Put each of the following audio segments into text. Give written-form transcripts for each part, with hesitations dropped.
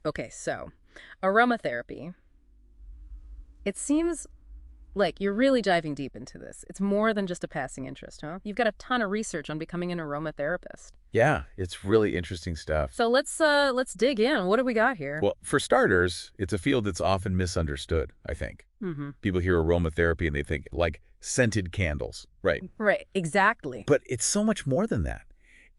Okay, so aromatherapy. It seems like you're really diving deep into this. It's more than just a passing interest, huh? You've got a ton of research on becoming an aromatherapist. Yeah, it's really interesting stuff. So let's dig in. What do we got here? Well, for starters, it's a field that's often misunderstood, I think. Mm-hmm. People hear aromatherapy and they think like scented candles, right? Right, exactly. But it's so much more than that.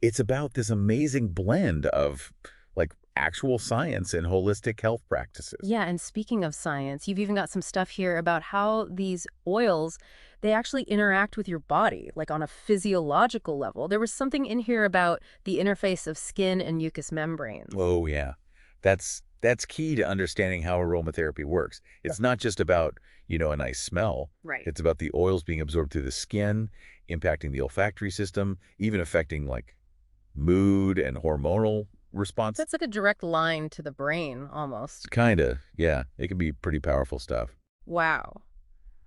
It's about this amazing blend of like actual science and holistic health practices. Yeah, and speaking of science, you've even got some stuff here about how these oils, they actually interact with your body, like on a physiological level. There was something in here about the interface of skin and mucous membranes. Oh yeah. That's key to understanding how aromatherapy works. Yeah. It's not just about, a nice smell. Right. It's about the oils being absorbed through the skin, impacting the olfactory system, even affecting like mood and hormonal response. That's like a direct line to the brain, almost. Kinda, yeah. It can be pretty powerful stuff. Wow.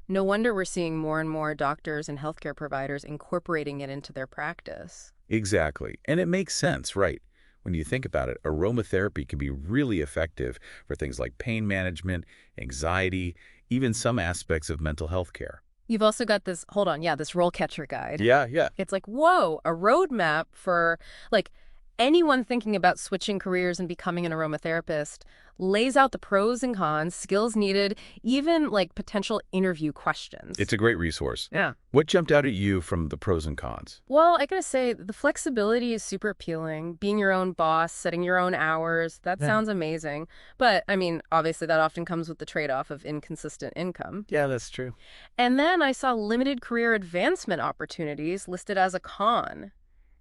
No wonder we're seeing more and more doctors and healthcare providers incorporating it into their practice. Exactly. And it makes sense, right? When you think about it, aromatherapy can be really effective for things like pain management, anxiety, even some aspects of mental health care. You've also got this, hold on, yeah, this RoleCatcher guide. Yeah, yeah. It's like, whoa, a roadmap for like anyone thinking about switching careers and becoming an aromatherapist, lays out the pros and cons, skills needed, even like potential interview questions. It's a great resource. Yeah. What jumped out at you from the pros and cons? Well, I gotta say, the flexibility is super appealing. Being your own boss, setting your own hours, that Yeah. sounds amazing. But, I mean, obviously that often comes with the trade-off of inconsistent income. Yeah, that's true. And then I saw limited career advancement opportunities listed as a con.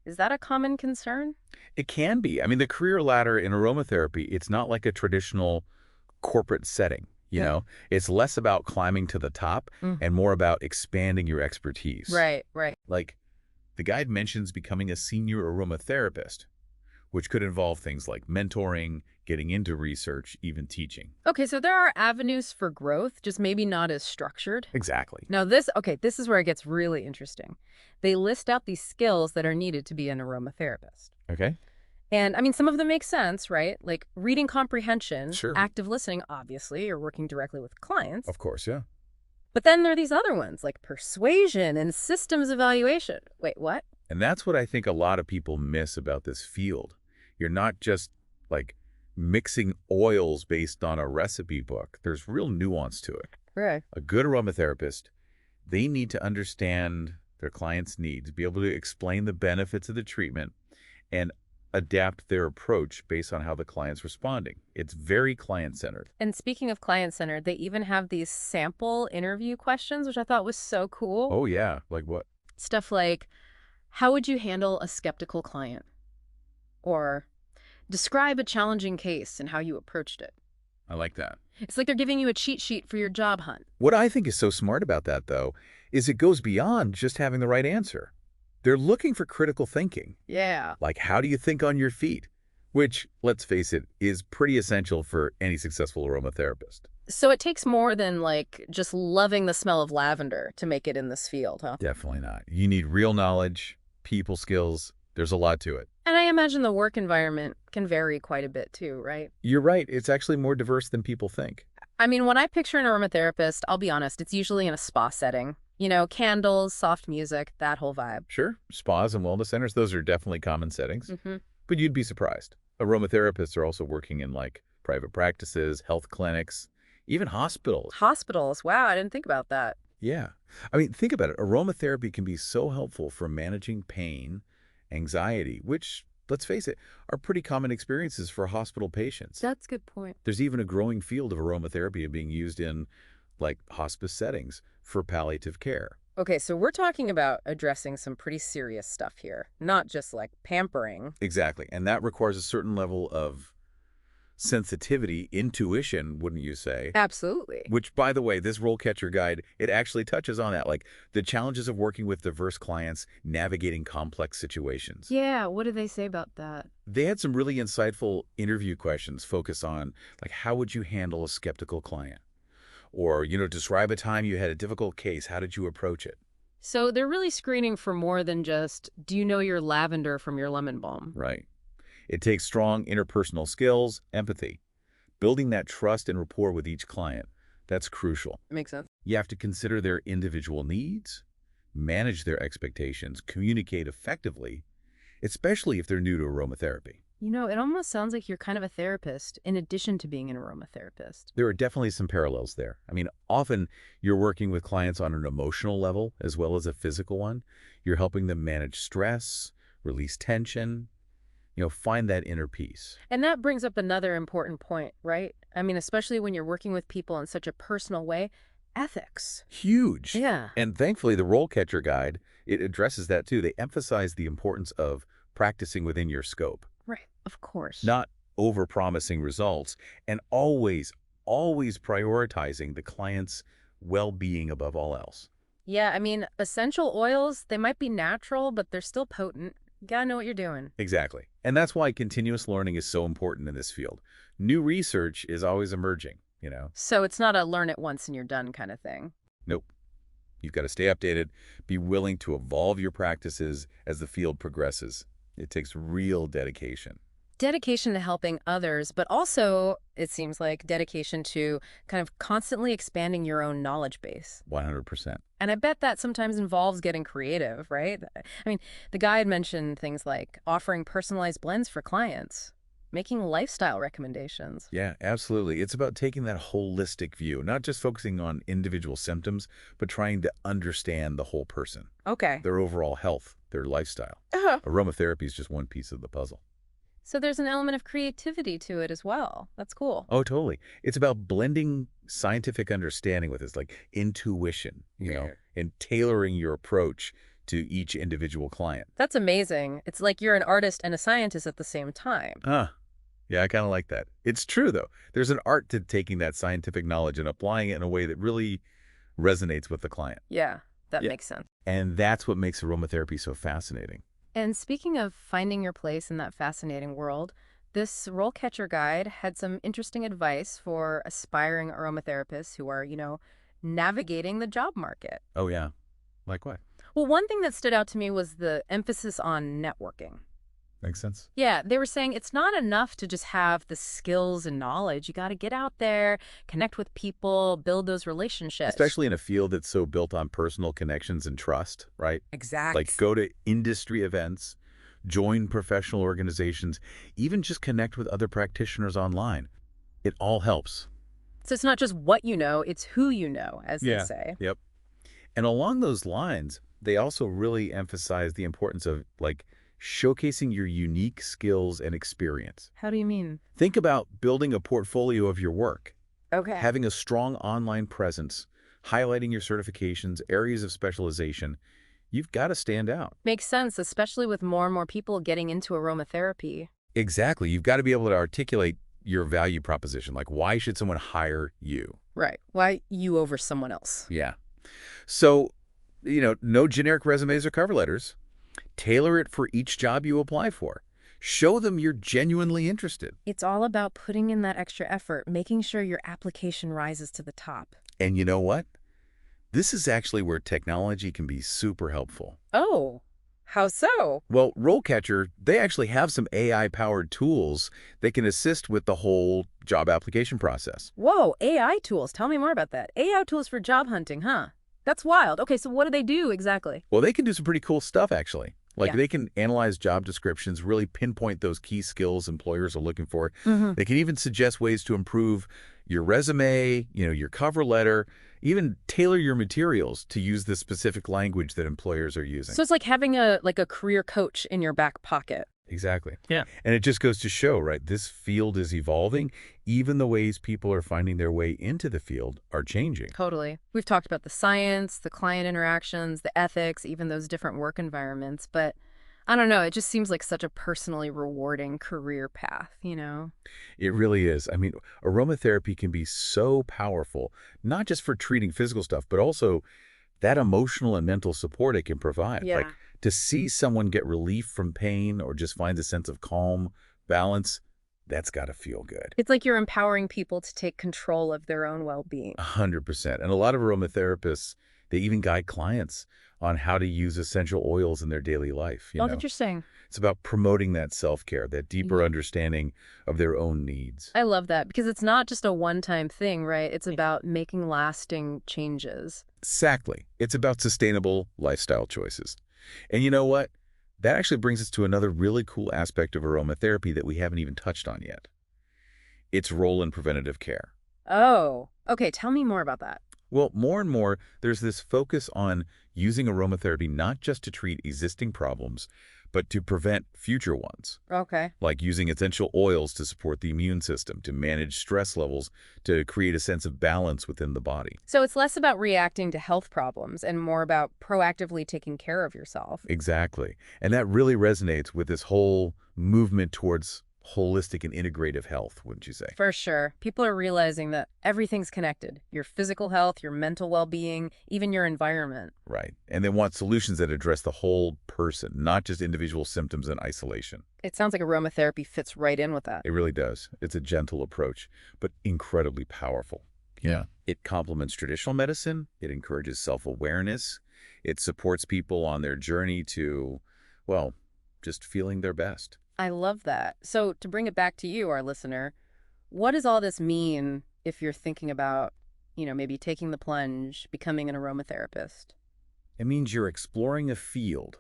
Is that a common concern? It can be. I mean, the career ladder in aromatherapy, it's not like a traditional corporate setting, you Yeah. know? It's less about climbing to the top Mm. and more about expanding your expertise. Right, right. Like, the guide mentions becoming a senior aromatherapist, which could involve things like mentoring, getting into research, even teaching. Okay, so there are avenues for growth, just maybe not as structured. Exactly. Now this is where it gets really interesting. They list out these skills that are needed to be an aromatherapist. Okay. And I mean, some of them make sense, right? Like reading comprehension, Sure. active listening, obviously, you're working directly with clients. Of course, yeah. But then there are these other ones like persuasion and systems evaluation. Wait, what? And that's what I think a lot of people miss about this field. You're not just like mixing oils based on a recipe book. There's real nuance to it. Right. A good aromatherapist, they need to understand their client's needs, be able to explain the benefits of the treatment, and adapt their approach based on how the client's responding. It's very client-centered. And speaking of client-centered, they even have these sample interview questions, which I thought was so cool. Oh, yeah. Like what? Stuff like, how would you handle a skeptical client? Or describe a challenging case and how you approached it. I like that. It's like they're giving you a cheat sheet for your job hunt. What I think is so smart about that, though, is it goes beyond just having the right answer. They're looking for critical thinking. Yeah. Like, how do you think on your feet? Which, let's face it, is pretty essential for any successful aromatherapist. So it takes more than like just loving the smell of lavender to make it in this field, huh? Definitely not. You need real knowledge, people skills. There's a lot to it. And I imagine the work environment can vary quite a bit too, right? You're right. It's actually more diverse than people think. I mean, when I picture an aromatherapist, I'll be honest, it's usually in a spa setting. You know, candles, soft music, that whole vibe. Sure, spas and wellness centers, those are definitely common settings. Hmm. But you'd be surprised. Aromatherapists are also working in like private practices, health clinics, even hospitals. Hospitals. Wow, I didn't think about that. Yeah. I mean, think about it. Aromatherapy can be so helpful for managing pain, anxiety, which, let's face it, are pretty common experiences for hospital patients. That's a good point. There's even a growing field of aromatherapy being used in like hospice settings for palliative care. Okay, so we're talking about addressing some pretty serious stuff here, not just like pampering. Exactly. And that requires a certain level of sensitivity, intuition, wouldn't you say? Absolutely. Which, by the way, this RoleCatcher guide, it actually touches on that, like the challenges of working with diverse clients, navigating complex situations. Yeah, what do they say about that? They had some really insightful interview questions focused on, like, how would you handle a skeptical client? Or, describe a time you had a difficult case. How did you approach it? So they're really screening for more than just, do you know your lavender from your lemon balm? Right. It takes strong interpersonal skills, empathy. Building that trust and rapport with each client, that's crucial. Makes sense. You have to consider their individual needs, manage their expectations, communicate effectively, especially if they're new to aromatherapy. It almost sounds like you're kind of a therapist in addition to being an aromatherapist. There are definitely some parallels there. I mean, often you're working with clients on an emotional level as well as a physical one. You're helping them manage stress, release tension, find that inner peace. And that brings up another important point, right? I mean, especially when you're working with people in such a personal way, ethics. Huge. Yeah. And thankfully, the RoleCatcher guide, it addresses that too. They emphasize the importance of practicing within your scope, Right. Of course. not over-promising results, and always prioritizing the client's well-being above all else. Yeah, I mean, essential oils, they might be natural, but they're still potent. You gotta know what you're doing. Exactly. And that's why continuous learning is so important in this field. New research is always emerging. So it's not a learn it once and you're done kind of thing. Nope. You've got to stay updated, be willing to evolve your practices as the field progresses. It takes real dedication. Dedication to helping others, but also, it seems like, dedication to kind of constantly expanding your own knowledge base. 100%. And I bet that sometimes involves getting creative, right? I mean, the guide mentioned things like offering personalized blends for clients, making lifestyle recommendations. Yeah, absolutely. It's about taking that holistic view, not just focusing on individual symptoms, but trying to understand the whole person, Okay. their overall health, their lifestyle. Uh-huh. Aromatherapy is just one piece of the puzzle. So there's an element of creativity to it as well. That's cool. Oh, totally. It's about blending scientific understanding with this, like intuition, and tailoring your approach to each individual client. That's amazing. It's like you're an artist and a scientist at the same time. Yeah, I kind of like that. It's true, though. There's an art to taking that scientific knowledge and applying it in a way that really resonates with the client. Yeah, that Yeah. makes sense. And that's what makes aromatherapy so fascinating. And speaking of finding your place in that fascinating world, this RoleCatcher guide had some interesting advice for aspiring aromatherapists who are, navigating the job market. Oh, yeah. Like what? Well, one thing that stood out to me was the emphasis on networking. Makes sense. Yeah, they were saying it's not enough to just have the skills and knowledge. You got to get out there, connect with people, build those relationships. Especially in a field that's so built on personal connections and trust, right? Exactly. Like go to industry events, join professional organizations, even just connect with other practitioners online. It all helps. So it's not just what you know, it's who you know, as they say. Yep. And along those lines, they also really emphasize the importance of showcasing your unique skills and experience. How do you mean? Think about building a portfolio of your work, Okay. having a strong online presence, highlighting your certifications, areas of specialization. You've got to stand out. Makes sense, especially with more and more people getting into aromatherapy. Exactly. You've got to be able to articulate your value proposition. Like, why should someone hire you? Right. Why you over someone else? Yeah. So, no generic resumes or cover letters. Tailor it for each job you apply for. Show them you're genuinely interested. It's all about putting in that extra effort, making sure your application rises to the top. And you know what? This is actually where technology can be super helpful. Oh, how so? Well, RoleCatcher, they actually have some AI-powered tools that can assist with the whole job application process. Whoa, AI tools. Tell me more about that. AI tools for job hunting, huh? That's wild. Okay, so what do they do exactly? Well, they can do some pretty cool stuff, actually. Like Yeah. they can analyze job descriptions, really pinpoint those key skills employers are looking for. Mm-hmm. They can even suggest ways to improve your resume, your cover letter, even tailor your materials to use the specific language that employers are using. So it's like having a career coach in your back pocket. Exactly. Yeah. And it just goes to show, right, this field is evolving. Even the ways people are finding their way into the field are changing. Totally. We've talked about the science, the client interactions, the ethics, even those different work environments. But I don't know, it just seems like such a personally rewarding career path. It really is. I mean, aromatherapy can be so powerful, not just for treating physical stuff, but also that emotional and mental support it can provide. Yeah. Like to see someone get relief from pain or just find a sense of calm, balance, that's got to feel good. It's like you're empowering people to take control of their own well-being. 100%. And a lot of aromatherapists, They even guide clients on how to use essential oils in their daily life. Oh, interesting. It's about promoting that self-care, that deeper Yeah. understanding of their own needs. I love that because it's not just a one-time thing, right? It's about making lasting changes. Exactly. It's about sustainable lifestyle choices. And you know what? That actually brings us to another really cool aspect of aromatherapy that we haven't even touched on yet. Its role in preventative care. Oh, okay. Tell me more about that. Well, more and more, there's this focus on using aromatherapy not just to treat existing problems, but to prevent future ones, Okay. like using essential oils to support the immune system, to manage stress levels, to create a sense of balance within the body. So it's less about reacting to health problems and more about proactively taking care of yourself. Exactly. And that really resonates with this whole movement towards holistic and integrative health, wouldn't you say? For sure. People are realizing that everything's connected. Your physical health, your mental well-being, even your environment. Right. And they want solutions that address the whole person, not just individual symptoms in isolation. It sounds like aromatherapy fits right in with that. It really does. It's a gentle approach, but incredibly powerful. Yeah. It complements traditional medicine. It encourages self-awareness. It supports people on their journey to, well, just feeling their best. I love that. So to bring it back to you, our listener, what does all this mean if you're thinking about, maybe taking the plunge, becoming an aromatherapist? It means you're exploring a field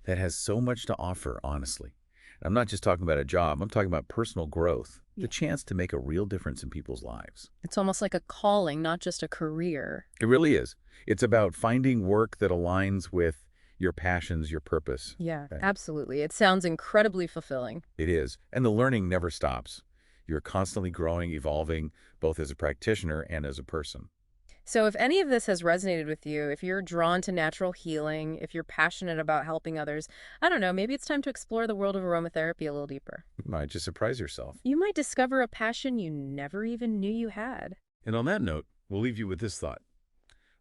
that has so much to offer, honestly. I'm not just talking about a job. I'm talking about personal growth, the Yeah. chance to make a real difference in people's lives. It's almost like a calling, not just a career. It really is. It's about finding work that aligns with your passions, your purpose. Yeah, Okay? absolutely. It sounds incredibly fulfilling. It is. And the learning never stops. You're constantly growing, evolving, both as a practitioner and as a person. So if any of this has resonated with you, if you're drawn to natural healing, if you're passionate about helping others, I don't know, maybe it's time to explore the world of aromatherapy a little deeper. You might just surprise yourself. You might discover a passion you never even knew you had. And on that note, we'll leave you with this thought.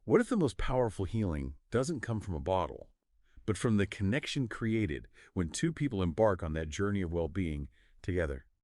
What if the most powerful healing doesn't come from a bottle, but from the connection created when two people embark on that journey of well-being together?